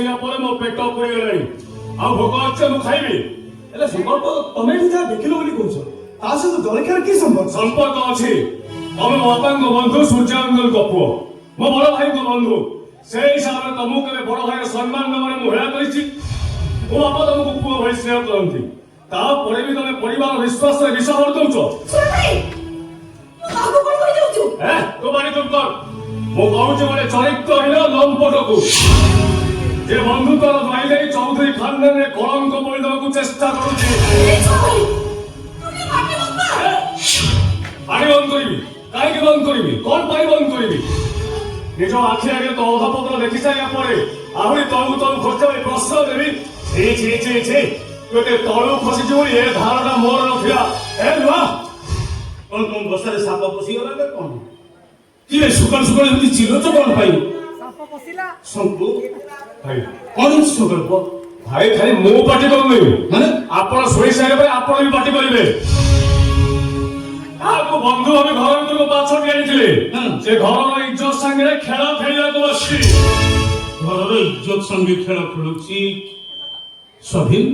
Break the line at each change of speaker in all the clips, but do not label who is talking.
ସାରିବା ପରେ ମୋ ପେଟ ପୁରିଗଲାଣି। ଆଉ ଭୋକ ଅଛି ମୁଁ ଖାଇବି।
ହେଲେ ସଂକଳ୍ପ ତମେ ଏଠି ଯାହା ଦେଖିଲ ବୋଲି କହୁଛ, ତା ସହିତ ଜଳଖିଆର କି ସମ୍ପର୍କ?
ସମ୍ପର୍କ ଅଛି। ତମେ ମୋ ବାପାଙ୍କ ବନ୍ଧୁ ସୂର୍ଯ୍ୟାନନ୍ଦଙ୍କ ପୁଅ, ମୋ ବଡ ଭାଇଙ୍କ ବନ୍ଧୁ। ସେଇ ହିସାବରେ ତମକୁ କେବେ ବଡ ଭାଇର ସମ୍ମାନ ଦେବାରେ ମୁଁ ହେଳା କରିଛି? ମୋ ବାପା ତମକୁ ପୁଅ ଭଳି ସ୍ନେହ କରନ୍ତି, ତାପରେ ବି ତମେ ପରିବାର ବିଶ୍ୱାସରେ ବିଷ ଭରି ଦଉଛ। ତୁ ବାଣି ଚୁପ୍ କର। ମୁଁ କହୁଛି ଗୋଟେ ଚରିତ୍ରହୀନ ଲମ୍ପଟକୁ ଯେ ବନ୍ଧୁତ୍ୱର ଦ୍ୱାଇ ଦେଇ ଚୌଧୁରୀ ଖାନଦାନରେ କଳଙ୍କ ବୋଳିଦେବାକୁ ଚେଷ୍ଟା କରୁଛି। ପାଣି ବନ୍ଦ କରିବି? କାହିଁକି ବନ୍ଦ କରିବି? କଣ ପାଇଁ ବନ୍ଦ କରିବି? ନିଜ ଆଖି ଆଗରେ ତ ଅଧପତ୍ର ଦେଖି ସାରିବା ପରେ ଆହୁରି ତଳୁ ତଳୁ ଖର୍ଚ୍ଚ କରି ପ୍ରଶ୍ନ ଦେବି? ତୁ ଏତେ ତଳୁ ଖସିଛୁ ବୋଲି ଏ ଧାରଣା ମୋର ନଥିଲା। ଏ ନୁଆ
କଣ ତମ ବସାରେ ସାପ ପଶିଗଲା ନା କଣ?
କିଏ ସକାଳୁ ସକାଳୁ ଏମିତି ଚିଲଉଛ କଣ ପାଇଁ?
ଶଙ୍କୁ
ଭାଇ
କଣ ହେଇଛି ସଂକଳ୍ପ?
ଭାଇ ଖାଲି ମୁଁ ପାଟି କରୁନି,
ମାନେ
ଆପଣ ଶୋଇ ସାରିବା ପରେ ଆପଣ ବି ପାଟି କରିବେ। କାହାକୁ ବନ୍ଧୁ ଭାବେ ଘର ଭିତରକୁ ପାଛଟି ଆଣିଥିଲେ, ସେ ଘରର ଇଜ୍ଜତ ସାଙ୍ଗରେ ଖେଳ ଖେଳିବାକୁ ବସିଛି।
ଘରର ଇଜ୍ଜତ ସଙ୍ଗେ ଖେଳ ଖେଳୁଛି ସ୍ୱାଧୀନ?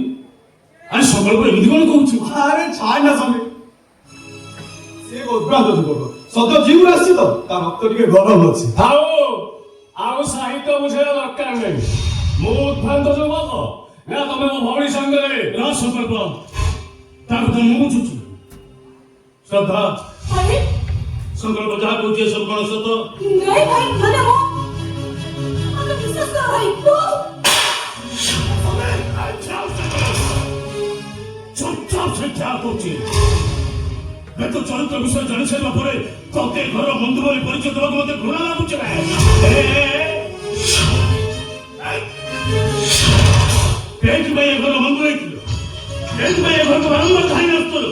ଆରେ ସଂକଳ୍ପ ଏମିତି କଣ କହୁଛୁ?
ଆରେ ଛାଡ଼ ନା ସଙ୍ଗେ, ସେ ଉଦ୍ଭ୍ରାନ୍ତ ଯୁବକ, ସଦ ଜିଉରେ ଆସିଛି ତ, ତା ରକ୍ତ ଟିକେ ଗରମ ଅଛି।
ଆଉ ସାହିତ୍ୟ ବୁଝେଇବା ଦରକାର ନାହିଁ। ମୁଁ ଉଦ୍ଭ୍ରାନ୍ତ ଯୁବକ ନା ତମେ ମୋ ଭଉଣୀ ସାଙ୍ଗରେ?
ନା ସଂକଳ୍ପ, ତା କଥା ମୁଁ ବୁଝୁଛୁ। ଶ୍ରଦ୍ଧା, ସଂକଳ୍ପ ଯାହା କହୁଛି ଏସବୁ କଣ ସତ? ଚୁପଚାପ ସେ ଯାହା କହୁଛି। ଏ ତ ଚରିତ୍ର ବିଷୟ ଜାଣି ସାରିବା ପରେ ତତେ ଘର ବନ୍ଧୁ ବୋଲି ପରିଚୟ ଦେବାକୁ ମତେ ଘୃଣା ଲାଗୁଛି ନା? ଏଇଥିପାଇଁ ଏ ଘର ବନ୍ଧୁ ହେଇଥିଲ, ଏଇଥିପାଇଁ ଏ ଘରକୁ ବାରମ୍ବାର ଧାଇଁ ଆସୁଥିଲୁ।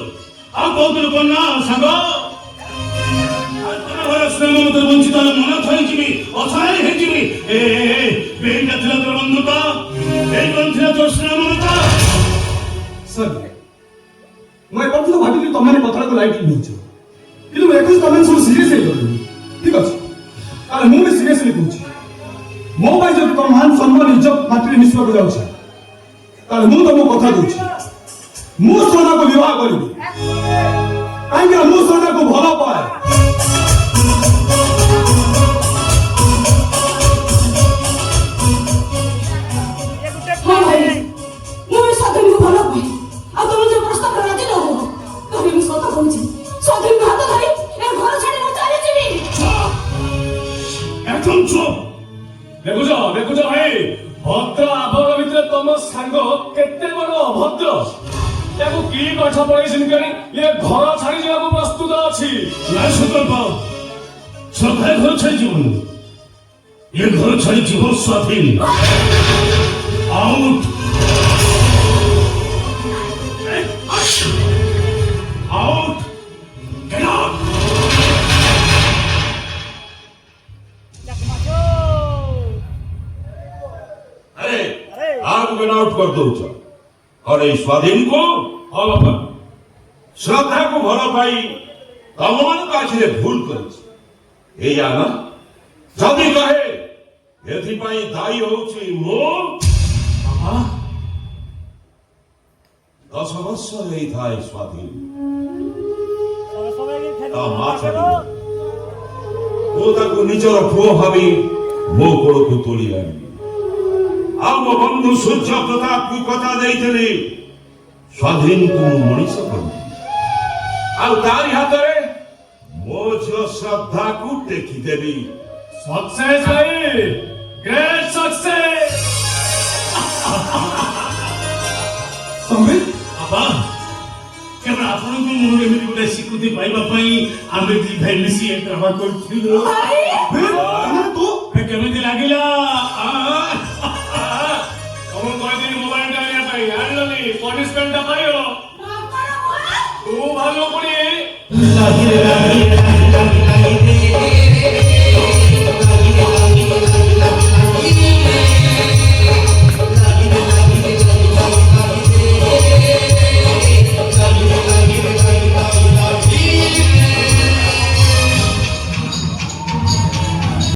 ଆଉ କହୁଥିଲୁ କଣ ନା ସାଙ୍ଗ ଘର ସ୍ନେହ ମମତାରେ ବଞ୍ଚିତ ହେଲେ ମନ ଥଇଯିବି, ଅସହାୟ ହେଇଯିବି। ଏଇଟା ଥିଲା ତୋର ବନ୍ଧୁତା, ଏଇ କଣ ଥିଲା ତୋର ସ୍ନେହ ମମତା?
ସାର୍, ମୁଁ ଏପର୍ଯ୍ୟନ୍ତ ଭାବିଥିଲି ତମେ କଥାଟାକୁ ଲାଇଟଲି ନେଉଛ, କିନ୍ତୁ ଦେଖୁଛି ତମେ ସବୁ ସିରିୟସ୍ ହେଇଗଲଣି। ଠିକ ଅଛି, ତାହେଲେ ମୁଁ ବି ସିରିୟସଲି କହୁଛି, ମୋ ପାଇଁ ଯଦି ତମ ମାନ ସମ୍ମାନ ଇଜ୍ଜତ ମାଟିରେ ମିଶିବାକୁ ଯାଉଛି, ତାହେଲେ ମୁଁ ତମକୁ କଥା ଦଉଛି, ମୁଁ ଶ୍ରଦ୍ଧାକୁ ବିବାହ କରିବି। କାହିଁକି ନା ମୁଁ ଶ୍ରଦ୍ଧାକୁ ଭଲ ପାଏ।
ଦେଖୁଛ ଭାଇ, ଭଦ୍ର ଆଭରଣ ଭିତରେ ତମ ସାଙ୍ଗ କେତେ ବଡ ଅଭଦ୍ର। ତାକୁ କି ପାଠ ପଢେଇଛନ୍ତି କେଣି ଇଏ ଘର ଛାଡି ଯିବାକୁ ପ୍ରସ୍ତୁତ ଅଛି।
ନା ସଂକଳ୍ପ, ଶ୍ରଦ୍ଧା ଘର ଛାଡି ଯିବନି, ଏ ଘର ଛାଡି ଯିବ ସ୍ୱାଧୀନ। Out out get out. अरे आप गेट आउट कर दौच और ये स्वाधीन को
ହଁ ବାପା,
श्रद्धा को भल पाई तम मान आखिरे भूल कर जदि कहे एथिपाई दायी होउछि मो बाबा 10 वर्ष नहीं था स्वाधीन माँ छाड़ी निजर पुओ भावी मो कोल को तोड़ी आनी आ मो बंधु सूर्य प्रताप को कथा देइथिली स्वाधीन को मनीष कर तारी हाथ रे मो झियो श्रद्धा को टेकी देवी।
सक्सेस भाई, ग्रेट सक्सेस।
संबित
बाबा केवल आपण को मुहर एमिति गोटे स्वीकृति पाइबा पई आमे दी भाई मिसी एक ड्रामा करथिलु।
तू
केमिति लागिला?
तुम कहते मोबाइल डालिया पाई आनलनी पनिशमेंट पाइयो। तू भालो पड़ी
लागिले